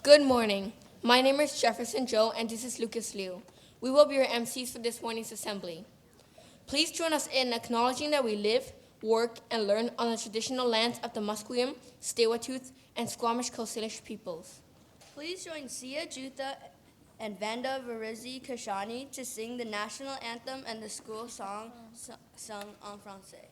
Good morning. My name is Jefferson Joe, and this is Lucas Liu. We will be your MCs for this morning's assembly. Please join us in acknowledging that we live, work, and learn on the traditional lands of the Musqueam, Tsleil-Waututh, and Squamish Coast Salish peoples. Please join Sia Jutha and Vanda Verizi Kashani to sing the national anthem and the school song sung en français.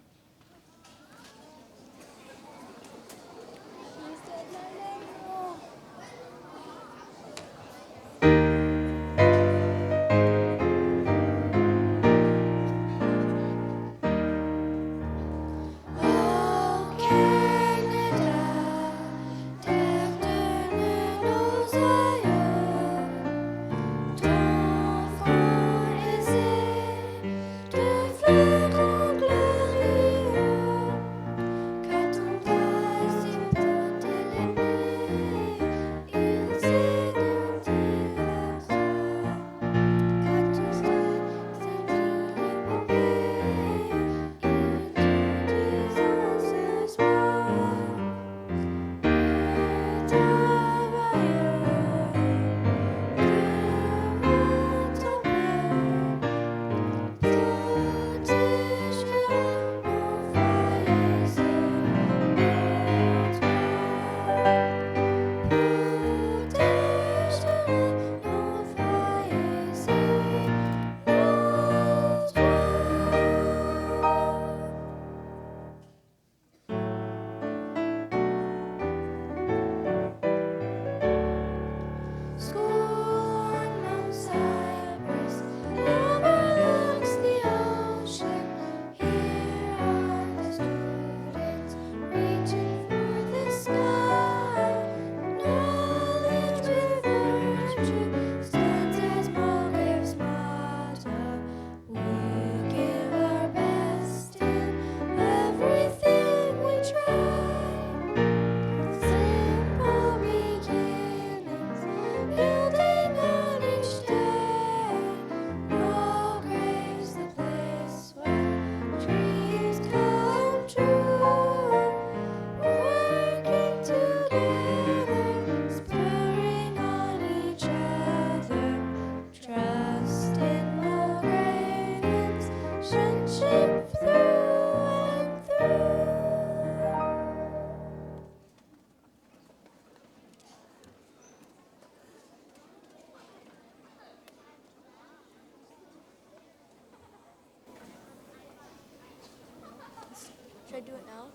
Should I do it now?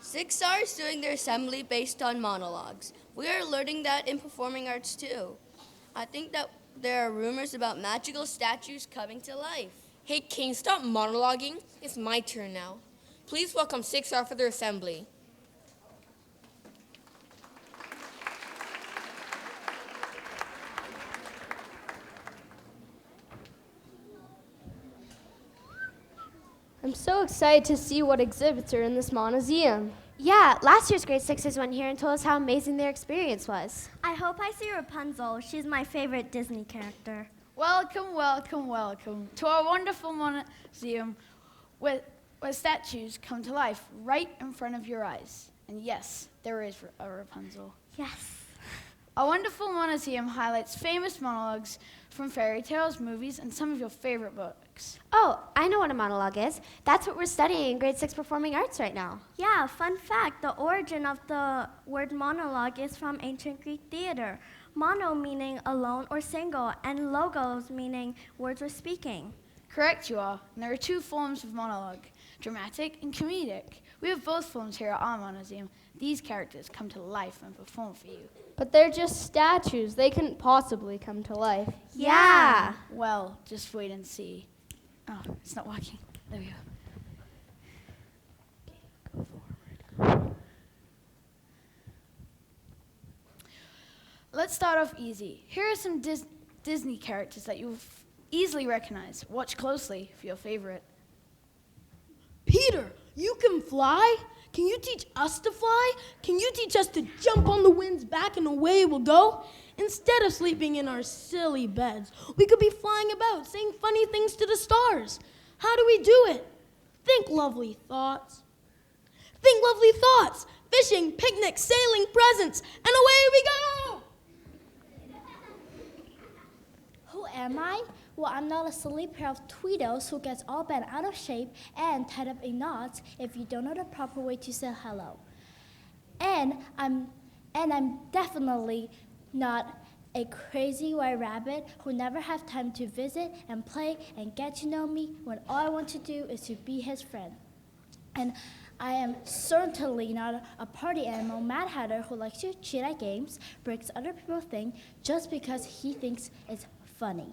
6R is doing their assembly based on monologues. We are learning that in performing arts too. I think that there are rumors about magical statues coming to life. Hey, King, stop monologuing. It's my turn now. Please welcome 6R for their assembly. I'm so excited to see what exhibits are in this monomuseum. Yeah, last year's grade sixers went here and told us how amazing their experience was. I hope I see Rapunzel. She's my favorite Disney character. Welcome, welcome, welcome to our wonderful museum where statues come to life right in front of your eyes. And yes, there is a Rapunzel. Yes. Our wonderful museum highlights famous monologues from fairy tales, movies, and some of your favorite books. Oh, I know what a monologue is. That's what we're studying in grade 6 performing arts right now. Yeah, fun fact, the origin of the word monologue is from ancient Greek theater. Mono meaning alone or single, and logos meaning words we're speaking. Correct you are, and there are two forms of monologue, dramatic and comedic. We have both forms here at our museum. These characters come to life and perform for you. But they're just statues. They couldn't possibly come to life. Yeah. Well, just wait and see. Oh, it's not working. There we go. Go forward. Let's start off easy. Here are some Disney characters that you'll easily recognize. Watch closely for your favorite. Peter, you can fly? Can you teach us to fly? Can you teach us to jump on the wind's back and away we'll go? Instead of sleeping in our silly beds, we could be flying about, saying funny things to the stars. How do we do it? Think lovely thoughts. Think lovely thoughts. fishing, picnics, sailing, presents, and away we go! Who am I? Well, I'm not a silly pair of Tweedles who gets all bent out of shape and tied up in knots if you don't know the proper way to say hello. And I'm definitely not a crazy white rabbit who never have time to visit and play and get to know me when all I want to do is to be his friend. And I am certainly not a party animal Mad Hatter who likes to cheat at games, breaks other people's things just because he thinks it's funny.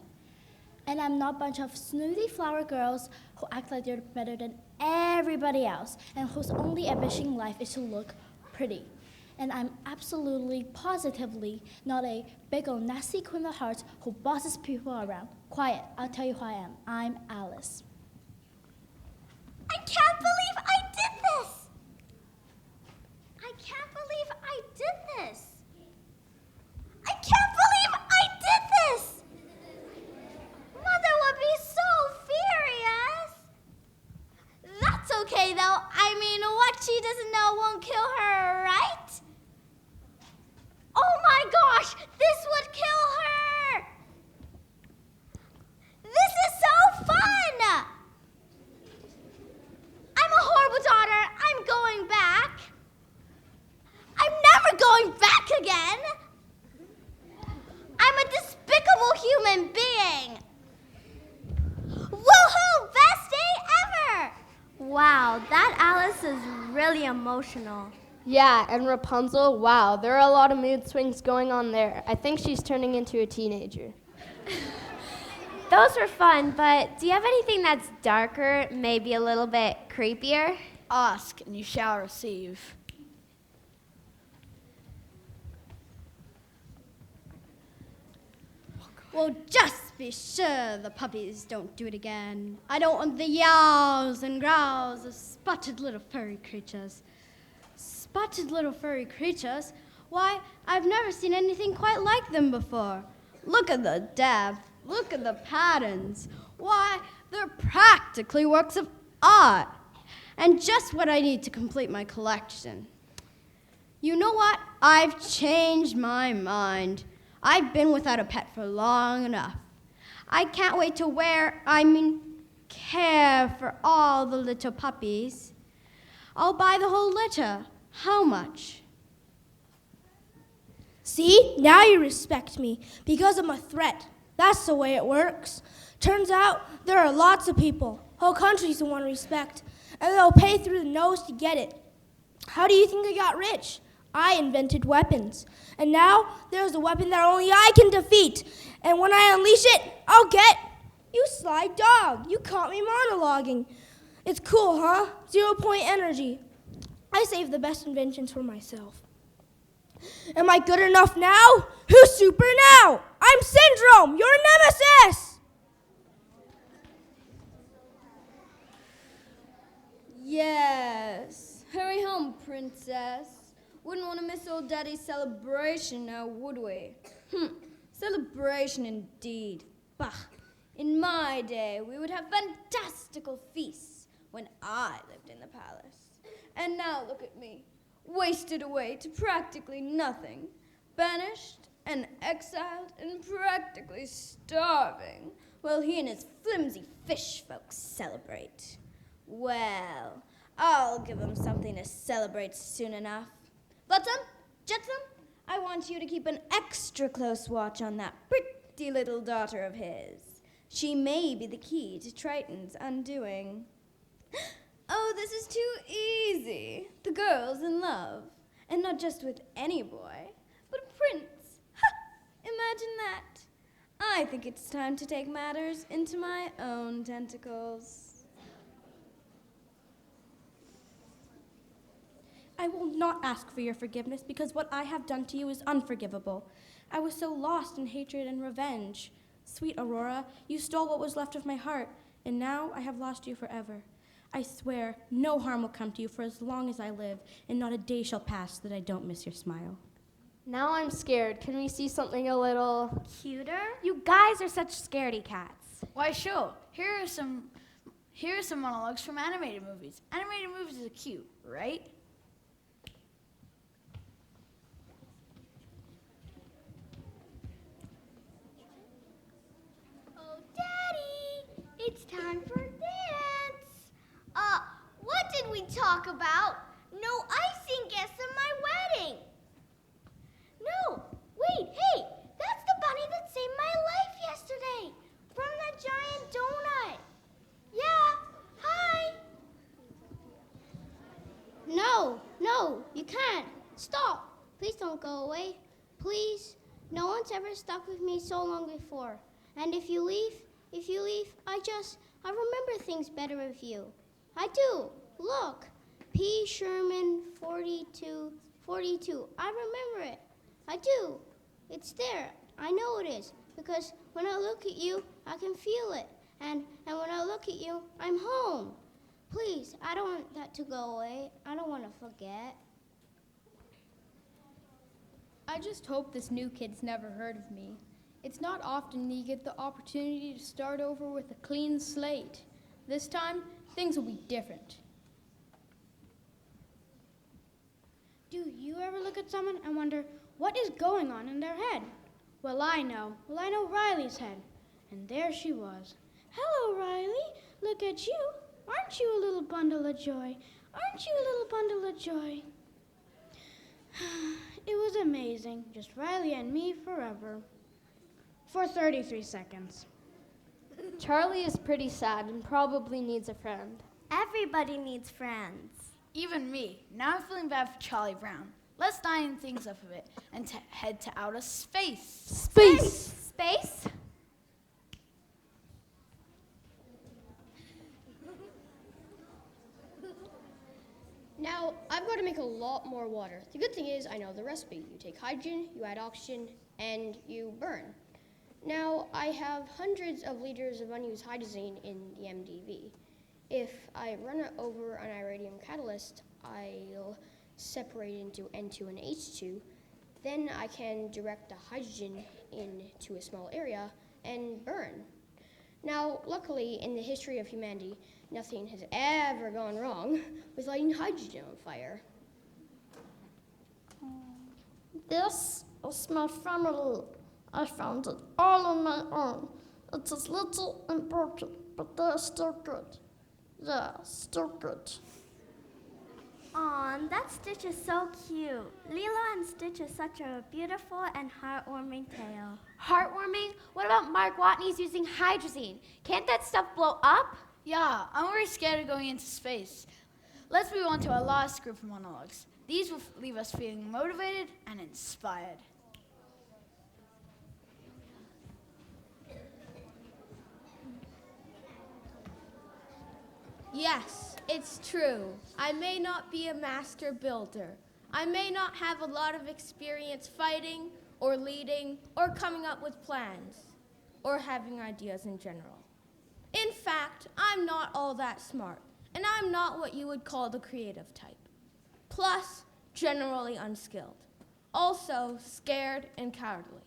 And I'm not a bunch of snooty flower girls who act like they're better than everybody else and whose only ambition in life is to look pretty. And I'm absolutely, positively not a big old nasty queen of hearts who bosses people around. Quiet, I'll tell you who I am. I'm Alice. I can't believe I did this! I can't believe I did this! I can't believe I did this! Mother would be so furious! That's okay though. I mean, what she doesn't know won't kill her, right? Oh my gosh, this would kill her! This is so fun! I'm a horrible daughter. I'm going back. I'm never going back again. I'm a despicable human being. Woohoo! Best day ever! Wow, that Alice is really emotional. Yeah, and Rapunzel, wow, there are a lot of mood swings going on there. I think she's turning into a teenager. Those were fun, but do you have anything that's darker, maybe a little bit creepier? Ask, and you shall receive. Well, just be sure the puppies don't do it again. I don't want the yowls and growls of spotted little furry creatures. Spotted little furry creatures? Why, I've never seen anything quite like them before. Look at the depth. Look at the patterns. Why, they're practically works of art. And just what I need to complete my collection. You know what? I've changed my mind. I've been without a pet for long enough. I can't wait to care for all the little puppies. I'll buy the whole litter. How much? See, now you respect me because I'm a threat. That's the way it works. Turns out there are lots of people, whole countries who want respect, and they'll pay through the nose to get it. How do you think I got rich? I invented weapons. And now there's a weapon that only I can defeat. And when I unleash it, I'll get you, sly dog. You caught me monologuing. It's cool, huh? 0-point energy. I save the best inventions for myself. Am I good enough now? Who's super now? I'm Syndrome, your nemesis! Yes. Hurry home, princess. Wouldn't want to miss old daddy's celebration now, would we? Celebration indeed. Bah. In my day, we would have fantastical feasts when I lived in the palace. And now look at me, wasted away to practically nothing, banished and exiled and practically starving, while he and his flimsy fish folks celebrate. Well, I'll give him something to celebrate soon enough. Flotsam, Jetsam, I want you to keep an extra close watch on that pretty little daughter of his. She may be the key to Triton's undoing. Oh, this is too easy. The girl's in love. And not just with any boy, but a prince. Ha! Imagine that. I think it's time to take matters into my own tentacles. I will not ask for your forgiveness because what I have done to you is unforgivable. I was so lost in hatred and revenge. Sweet Aurora, you stole what was left of my heart, and now I have lost you forever. I swear no harm will come to you for as long as I live, and not a day shall pass that I don't miss your smile. Now I'm scared. Can we see something a little Cuter? You guys are such scaredy cats. Why, sure. Here are some monologues from animated movies. Animated movies are cute, right? we talk about? No icing guests at my wedding. No, wait, hey, that's the bunny that saved my life yesterday from that giant donut. Yeah, hi. No, you can't. Stop. Please don't go away. Please. No one's ever stuck with me so long before. And if you leave, I remember things better with you. I do. Look. P. Sherman 4242. I remember it. I do. It's there. I know it is. Because when I look at you, I can feel it. And when I look at you, I'm home. Please, I don't want that to go away. I don't want to forget. I just hope this new kid's never heard of me. It's not often you get the opportunity to start over with a clean slate. This time, things will be different. Do you ever look at someone and wonder what is going on in their head? Well, I know Riley's head. And there she was. Hello, Riley. Look at you. Aren't you a little bundle of joy? Aren't you a little bundle of joy? It was amazing. Just Riley and me forever. For 33 seconds. Charlie is pretty sad and probably needs a friend. Everybody needs friends. Even me. Now I'm feeling bad for Charlie Brown. Let's lighten things up a bit and head to outer space. Space? Now, I've got to make a lot more water. The good thing is I know the recipe. You take hydrogen, you add oxygen, and you burn. Now, I have hundreds of liters of unused hydrogen in the MDV. If I run it over an iridium catalyst, I'll separate into N2 and H2. Then I can direct the hydrogen into a small area and burn. Now, luckily, in the history of humanity, nothing has ever gone wrong with lighting hydrogen on fire. This is my family. I found it all on my own. It is little and broken, but they're still good. Yeah, still good. Aw, that Stitch is so cute. Lilo and Stitch is such a beautiful and heartwarming tale. Heartwarming? What about Mark Watney's using hydrazine? Can't that stuff blow up? Yeah, I'm very scared of going into space. Let's move on to our last group of monologues. These will leave us feeling motivated and inspired. Yes, it's true. I may not be a master builder. I may not have a lot of experience fighting or leading or coming up with plans or having ideas in general. In fact, I'm not all that smart, and I'm not what you would call the creative type. Plus, generally unskilled. Also, scared and cowardly.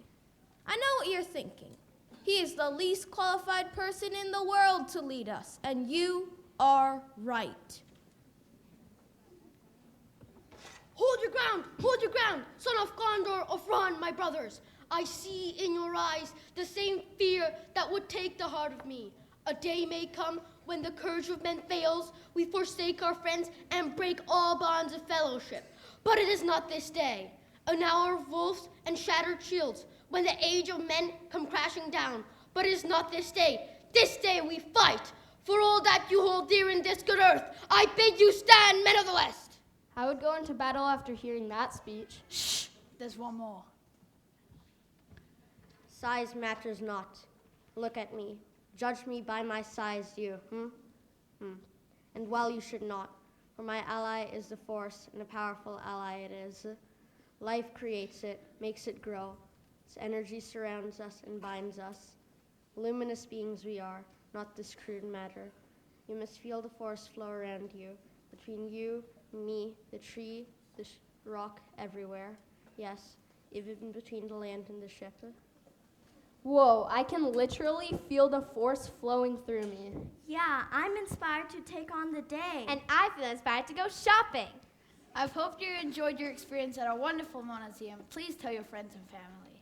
I know what you're thinking. He is the least qualified person in the world to lead us, and you are right. Hold your ground, son of Gondor, of Ron, my brothers. I see in your eyes the same fear that would take the heart of me. A day may come when the courage of men fails, we forsake our friends and break all bonds of fellowship. But it is not this day, an hour of wolves and shattered shields, when the age of men come crashing down. But it is not this day. This day we fight. For all that you hold dear in this good earth, I bid you stand, men of the West. I would go into battle after hearing that speech. Shh, there's one more. Size matters not. Look at me. Judge me by my size, you, And well, you should not, for my ally is the force, and a powerful ally it is. Life creates it, makes it grow. Its energy surrounds us and binds us. Luminous beings we are, not this crude matter. You must feel the force flow around you, between you, me, the tree, the rock, everywhere. Yes, even between the land and the ship. Whoa, I can literally feel the force flowing through me. Yeah, I'm inspired to take on the day. And I feel inspired to go shopping. I've hoped you enjoyed your experience at our wonderful monomuseum. Please tell your friends and family.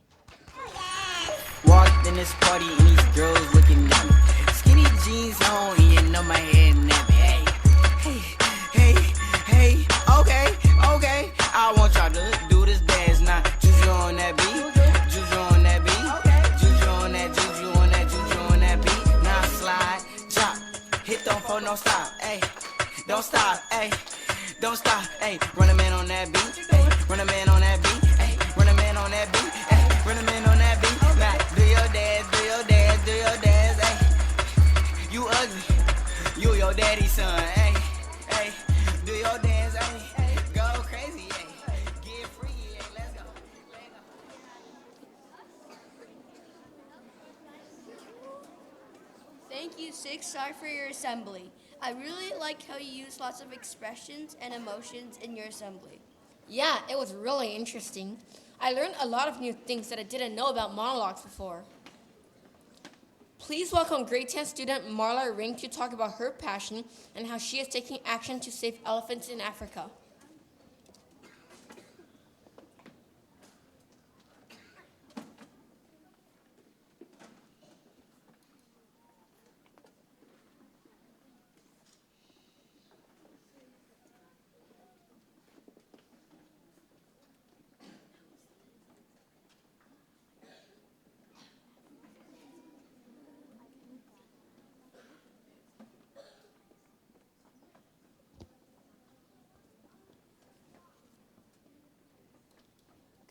Walked in this party and these girls looking at me. Skinny jeans on and you know my head nappy. Hey, hey, hey. don't stop, ayy. Don't stop, ayy. Run a man on that beat, ayy. Run a man on that beat, ayy. Run a man on that beat, ayy. Run a man on that beat. Now do your dance, do your dance, do your dance, ayy. You ugly, you your daddy's son, ayy, ayy. Do your dance, ayy. Go crazy, ayy. Get free, ayy. Let's go. Thank you, 6R, for your assembly. I really like how you use lots of expressions and emotions in your assembly. Yeah, it was really interesting. I learned a lot of new things that I didn't know about monologues before. Please welcome grade 10 student Marla Ring to talk about her passion and how she is taking action to save elephants in Africa.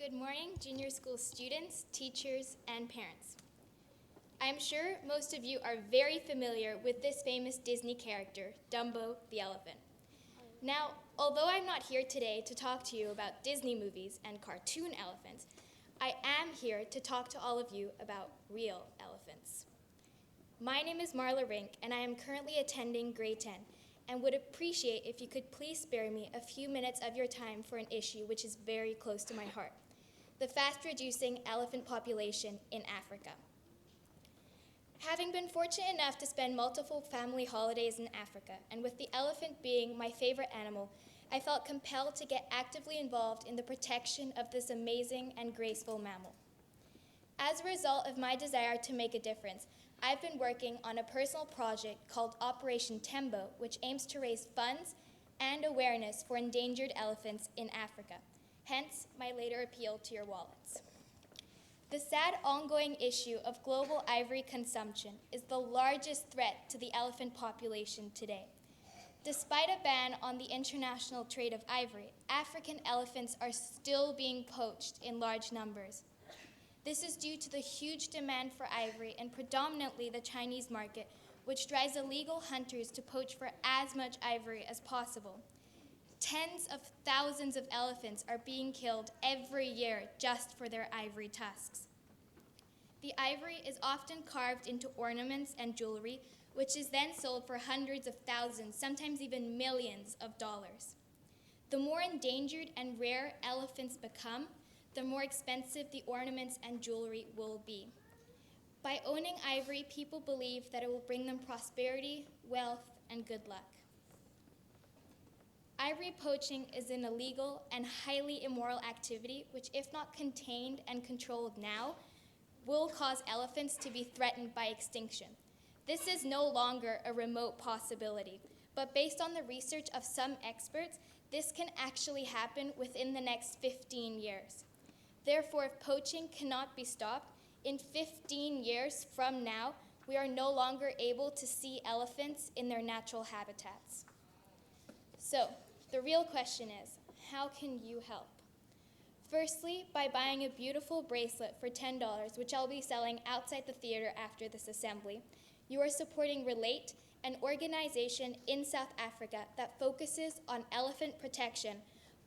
Good morning, junior school students, teachers, and parents. I'm sure most of you are very familiar with this famous Disney character, Dumbo the elephant. Now, although I'm not here today to talk to you about Disney movies and cartoon elephants, I am here to talk to all of you about real elephants. My name is Marla Rink, and I am currently attending grade 10, and would appreciate if you could please spare me a few minutes of your time for an issue which is very close to my heart: the fast-reducing elephant population in Africa. Having been fortunate enough to spend multiple family holidays in Africa, and with the elephant being my favorite animal, I felt compelled to get actively involved in the protection of this amazing and graceful mammal. As a result of my desire to make a difference, I've been working on a personal project called Operation Tembo, which aims to raise funds and awareness for endangered elephants in Africa. Hence, my later appeal to your wallets. The sad ongoing issue of global ivory consumption is the largest threat to the elephant population today. Despite a ban on the international trade of ivory, African elephants are still being poached in large numbers. This is due to the huge demand for ivory in predominantly the Chinese market, which drives illegal hunters to poach for as much ivory as possible. Tens of thousands of elephants are being killed every year just for their ivory tusks. The ivory is often carved into ornaments and jewelry, which is then sold for hundreds of thousands, sometimes even millions of dollars. The more endangered and rare elephants become, the more expensive the ornaments and jewelry will be. By owning ivory, people believe that it will bring them prosperity, wealth, and good luck. Ivory poaching is an illegal and highly immoral activity which, if not contained and controlled now, will cause elephants to be threatened by extinction. This is no longer a remote possibility, but based on the research of some experts, this can actually happen within the next 15 years. Therefore, if poaching cannot be stopped, in 15 years from now, we are no longer able to see elephants in their natural habitats. So, the real question is, how can you help? Firstly, by buying a beautiful bracelet for $10, which I'll be selling outside the theater after this assembly, you are supporting Relate, an organization in South Africa that focuses on elephant protection,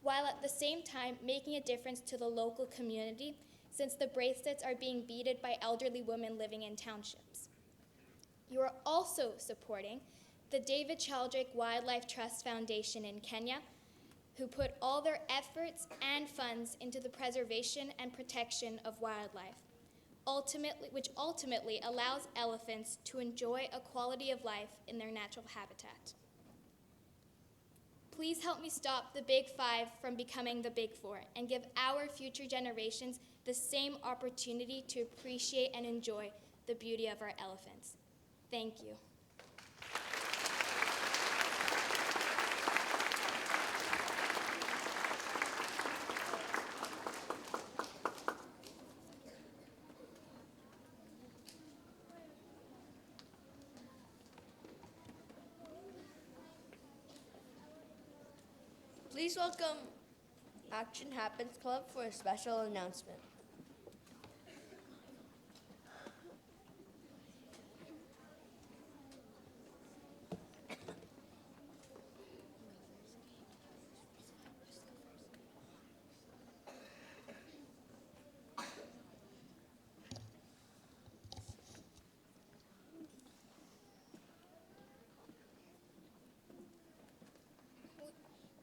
while at the same time making a difference to the local community, since the bracelets are being beaded by elderly women living in townships. You are also supporting the David Chaldrick Wildlife Trust Foundation in Kenya, who put all their efforts and funds into the preservation and protection of wildlife, which ultimately allows elephants to enjoy a quality of life in their natural habitat. Please help me stop the Big Five from becoming the Big Four and give our future generations the same opportunity to appreciate and enjoy the beauty of our elephants. Thank you. Please welcome Action Happens Club for a special announcement.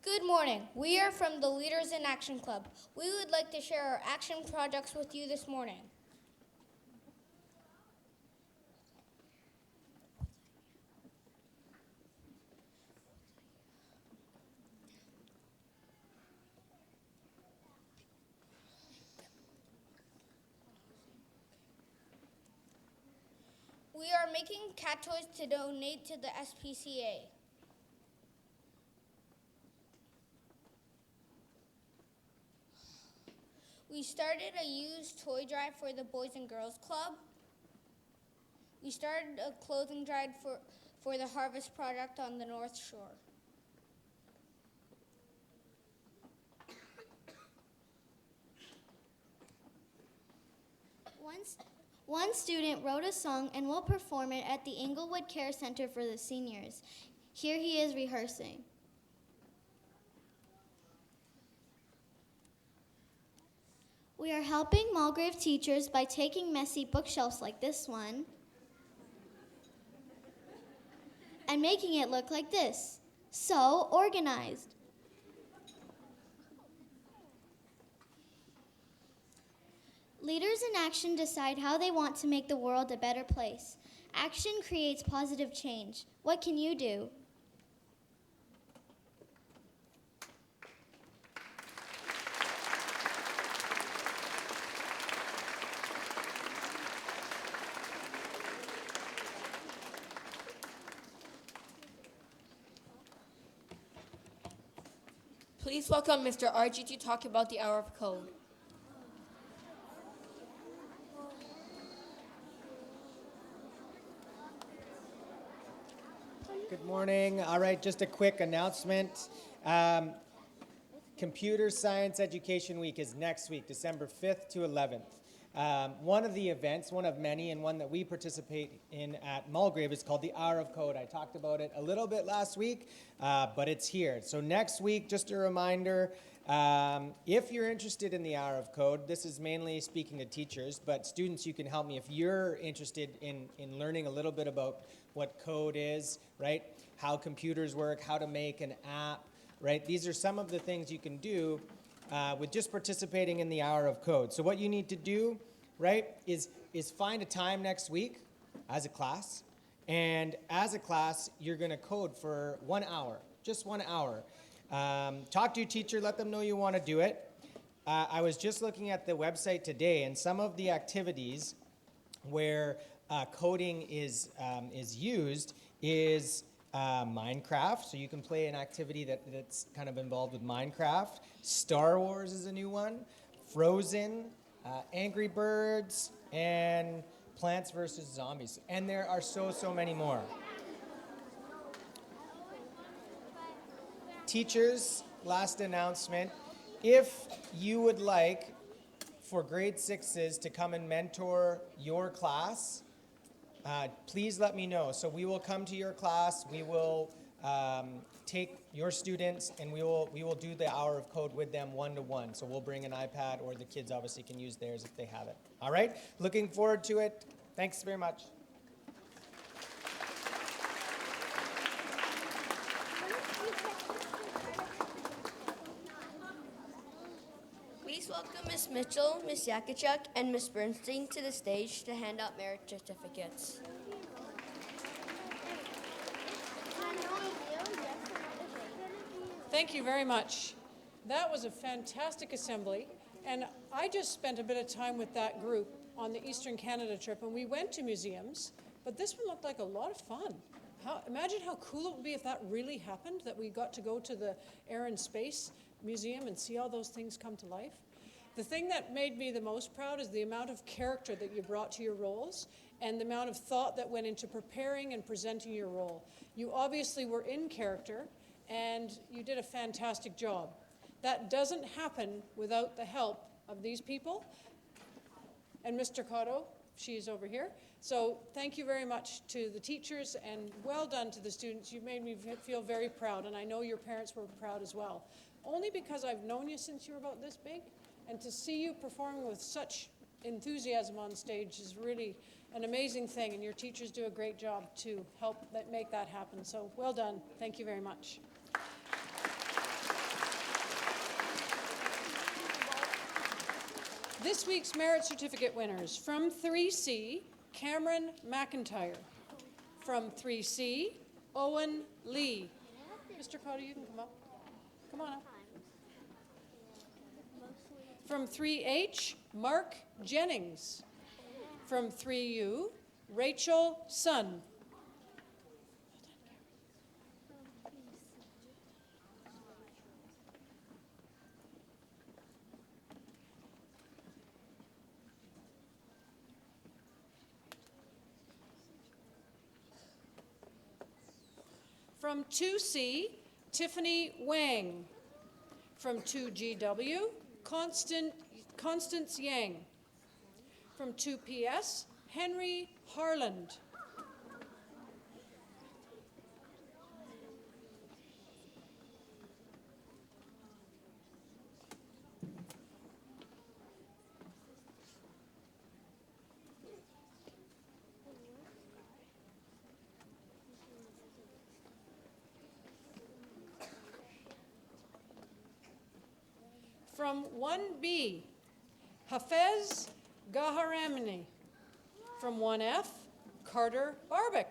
Good morning. We are from the Leaders in Action Club. We would like to share our action projects with you this morning. We are making cat toys to donate to the SPCA. We started a used toy drive for the Boys and Girls Club. We started a clothing drive for the Harvest Project on the North Shore. One student wrote a song and will perform it at the Inglewood Care Center for the seniors. Here he is rehearsing. We are helping Mulgrave teachers by taking messy bookshelves like this one and making it look like this. So organized. Leaders in action decide how they want to make the world a better place. Action creates positive change. What can you do? Please welcome Mr. RG to talk about the Hour of Code. Good morning. All right, just a quick announcement. Computer Science Education Week is next week, December 5th to 11th. One of the events, one of many, and one that we participate in at Mulgrave is called the Hour of Code. I talked about it a little bit last week, but it's here. So next week, just a reminder, if you're interested in the Hour of Code, this is mainly speaking to teachers, but students, you can help me if you're interested in learning a little bit about what code is, right? How computers work, how to make an app, right? These are some of the things you can do with just participating in the Hour of Code. So what you need to do, right, is find a time next week as a class. And as a class, you're going to code for 1 hour, just 1 hour. Talk to your teacher, let them know you want to do it. I was just looking at the website today, and some of the activities where coding is used is Minecraft, so you can play an activity that's kind of involved with Minecraft. Star Wars is a new one. Frozen, Angry Birds, and Plants vs. Zombies. And there are so many more. Teachers, last announcement. If you would like for grade 6s to come and mentor your class, please let me know. So we will come to your class, we will take your students, and we will do the Hour of Code with them one-to-one. So we'll bring an iPad, or the kids obviously can use theirs if they have it. All right? Looking forward to it. Thanks very much. Please welcome Ms. Mitchell, Ms. Yakachuk, and Ms. Bernstein to the stage to hand out merit certificates. Thank you very much. That was a fantastic assembly, and I just spent a bit of time with that group on the Eastern Canada trip, and we went to museums, but this one looked like a lot of fun. Imagine how cool it would be if that really happened, that we got to go to the Air and Space Museum and see all those things come to life. The thing that made me the most proud is the amount of character that you brought to your roles and the amount of thought that went into preparing and presenting your role. You obviously were in character, and you did a fantastic job. That doesn't happen without the help of these people. And Mr. Cotto, she is over here. So thank you very much to the teachers, and well done to the students. You made me feel very proud, and I know your parents were proud as well. Only because I've known you since you were about this big, and to see you performing with such enthusiasm on stage is really an amazing thing, and your teachers do a great job to help make that happen. So well done. Thank you very much. This week's Merit Certificate winners: from 3C, Cameron McIntyre. From 3C, Owen Lee. Mr. Cotto, you can come up. Come on up. From 3H, Mark Jennings. From 3U, Rachel Sun. From 2C, Tiffany Wang. From 2GW, Constance Yang. From 2PS, Henry Harland. From 1B, Hafez Gaharamani. From 1F, Carter Barbic.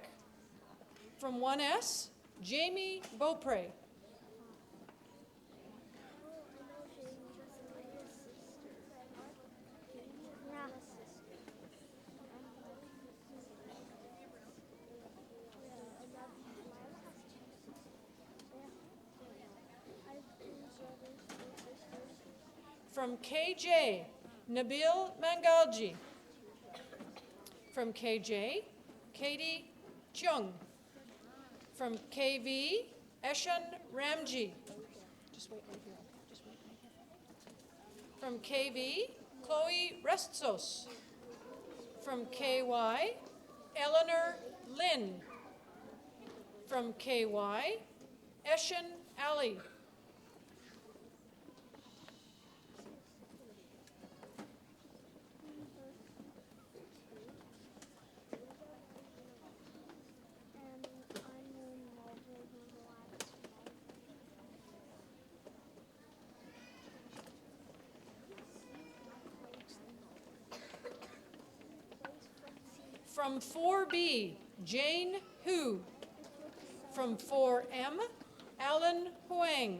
From 1S, Jamie Beaupre. From KJ, Nabil Mangalji. From KJ, Katie Chung. From KV, Eshan Ramji. Just wait right here. Just wait right here. From KV, Chloe Restsos. From KY, Eleanor Lynn. From KY, Eshan Ali. From 4B, Jane Hu. From 4M, Alan Huang.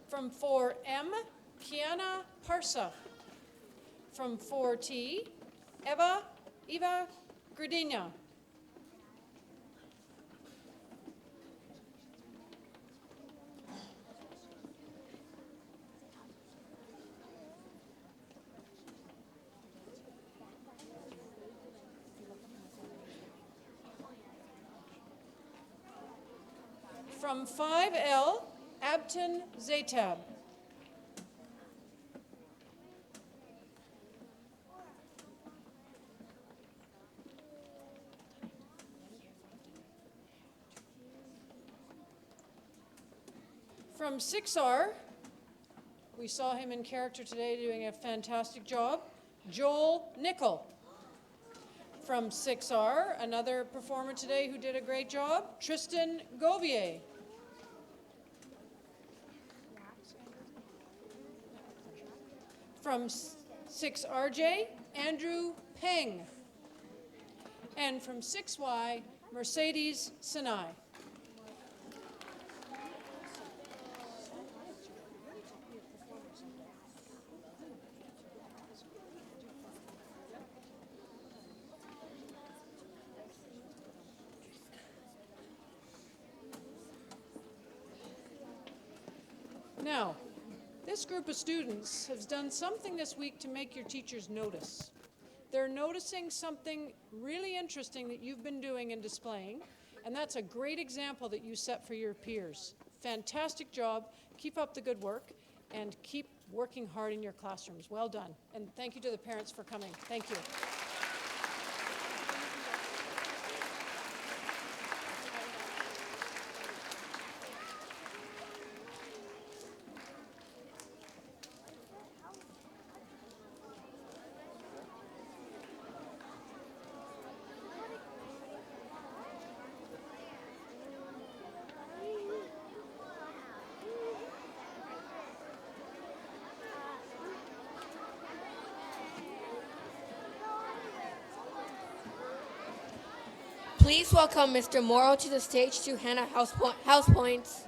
From 4M, Kiana Parsa. From 4T, Eva Gradina. From 5L, Abton Zaytab. From 6R, we saw him in character today doing a fantastic job, Joel Nickel. From 6R, another performer today who did a great job, Tristan Govier. From 6RJ, Andrew Peng. And from 6Y, Mercedes Sinai. Now, this group of students has done something this week to make your teachers notice. They're noticing something really interesting that you've been doing and displaying, and that's a great example that you set for your peers. fantastic job. Keep up the good work and keep working hard in your classrooms. Well done. And thank you to the parents for coming. Thank you. Please welcome Mr. Morrow to the stage to hand out house points.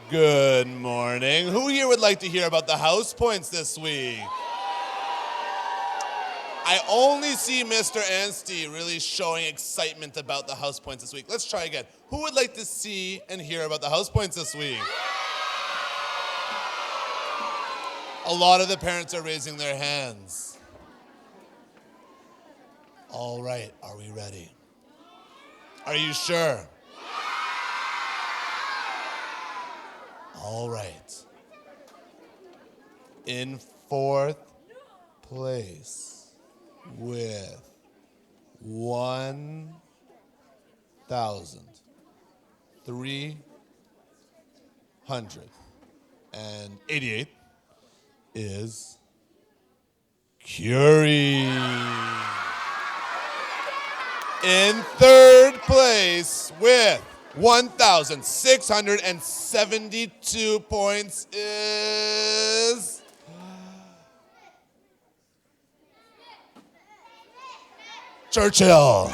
Good morning. Who here would like to hear about the house points this week? I only see Mr. Anstey really showing excitement about the house points this week. Let's try again. Who would like to see and hear about the house points this week? A lot of the parents are raising their hands. All right, are we ready? Are you sure? All right. In fourth place with 1,388 is Curie. In third place with 1,672 points is Churchill.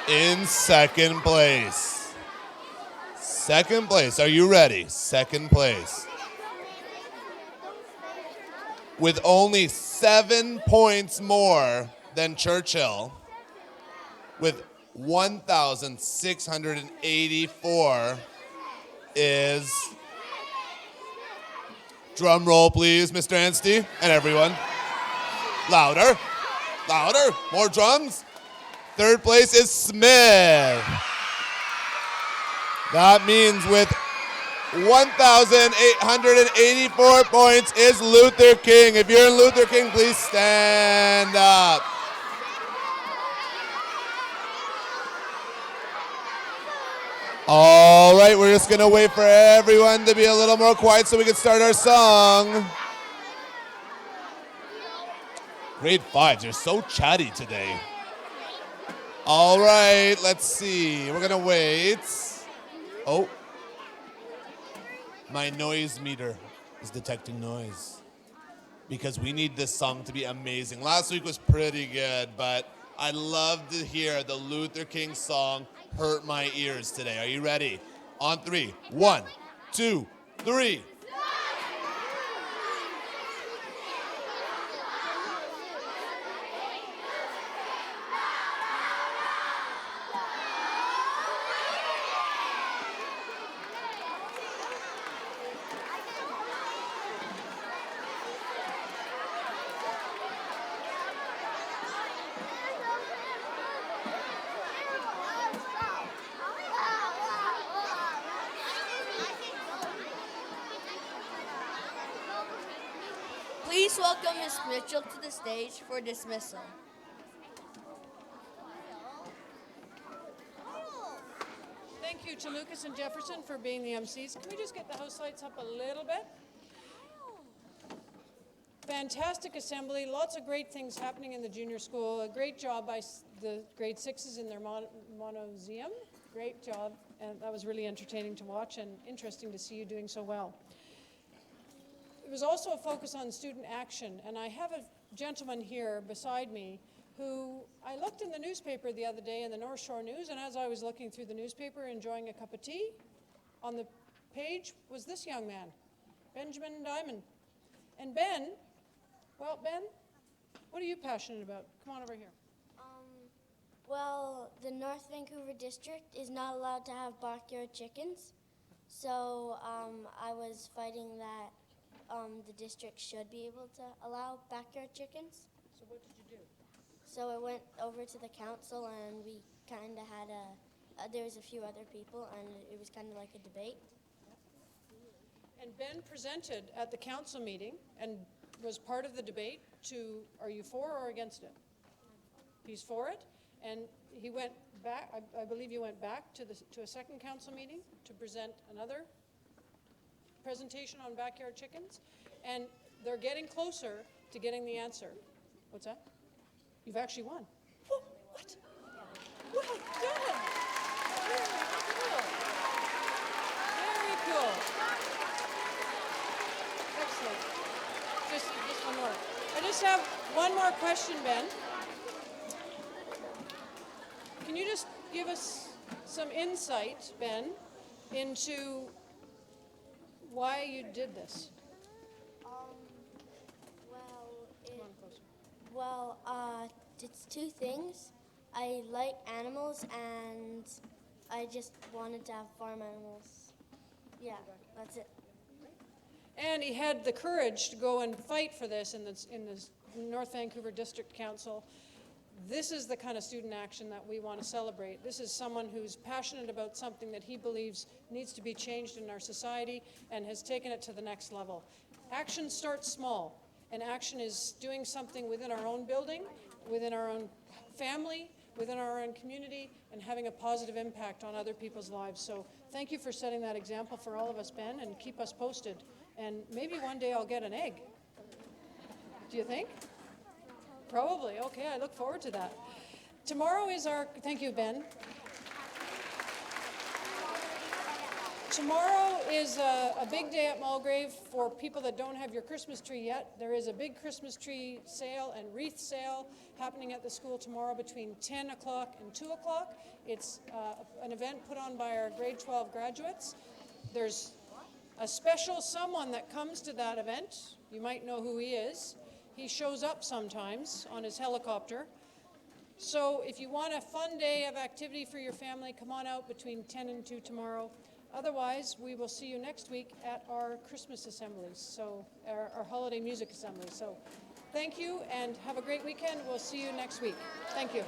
In second place. Second place, are you ready? Second place. With only 7 points more than Churchill, with 1,684 is, drum roll please, Mr. Anstey, and everyone. Louder, louder, more drums. Third place is Smith. That means with 1,884 points is Luther King. If you're in Luther King, please stand up. All right, we're just gonna wait for everyone to be a little more quiet so we can start our song. Grade 5s, you're so chatty today. All right, let's see. We're gonna wait. Oh. My noise meter is detecting noise because we need this song to be amazing. Last week was pretty good, but I'd love to hear the Luther King song, Hurt My Ears, today. Are you ready? On 3. 1, 2, 3. Please welcome Ms. Mitchell to the stage for dismissal. Thank you to Lucas and Jefferson for being the MCs. Can we just get the house lights up a little bit? Fantastic assembly, lots of great things happening in the junior school. A great job by the grade 6s in their monomuseum. Great job, and that was really entertaining to watch and interesting to see you doing so well. It was also a focus on student action, and I have a gentleman here beside me who I looked in the newspaper the other day in the North Shore News, and as I was looking through the newspaper enjoying a cup of tea, on the page was this young man, Benjamin Diamond. And Ben, well, Ben, what are you passionate about? Come on over here. Well, the North Vancouver district is not allowed to have backyard chickens, so I was fighting that the district should be able to allow backyard chickens. So what did you do? So I went over to the council and we kind of had there was a few other people and it was kind of like a debate. And Ben presented at the council meeting and was part of the debate are you for or against it? He's for it, and he went back, I believe you went back to a second council meeting to present another presentation on backyard chickens, and they're getting closer to getting the answer. What's that? You've actually won. Whoa, what? Well done. Very cool. Excellent. Just one more. I just have one more question, Ben. Can you just give us some insight, Ben, into why you did this? It's two things. I like animals and I just wanted to have farm animals. Yeah, that's it. And he had the courage to go and fight for this in the North Vancouver District Council. This is the kind of student action that we want to celebrate. This is someone who's passionate about something that he believes needs to be changed in our society and has taken it to the next level. Action starts small, and action is doing something within our own building, within our own family, within our own community, and having a positive impact on other people's lives. So thank you for setting that example for all of us, Ben, and keep us posted. And maybe one day I'll get an egg. Do you think? Probably. Okay, I look forward to that. Tomorrow is thank you, Ben. Tomorrow is a big day at Mulgrave for people that don't have your Christmas tree yet. There is a big Christmas tree sale and wreath sale happening at the school tomorrow between 10 o'clock and 2 o'clock. It's an event put on by our grade 12 graduates. There's a special someone that comes to that event. You might know who he is. He shows up sometimes on his helicopter. So if you want a fun day of activity for your family, come on out between 10 and 2 tomorrow. Otherwise, we will see you next week at our Christmas assemblies, so our holiday music assemblies. So thank you and have a great weekend. We'll see you next week. Thank you.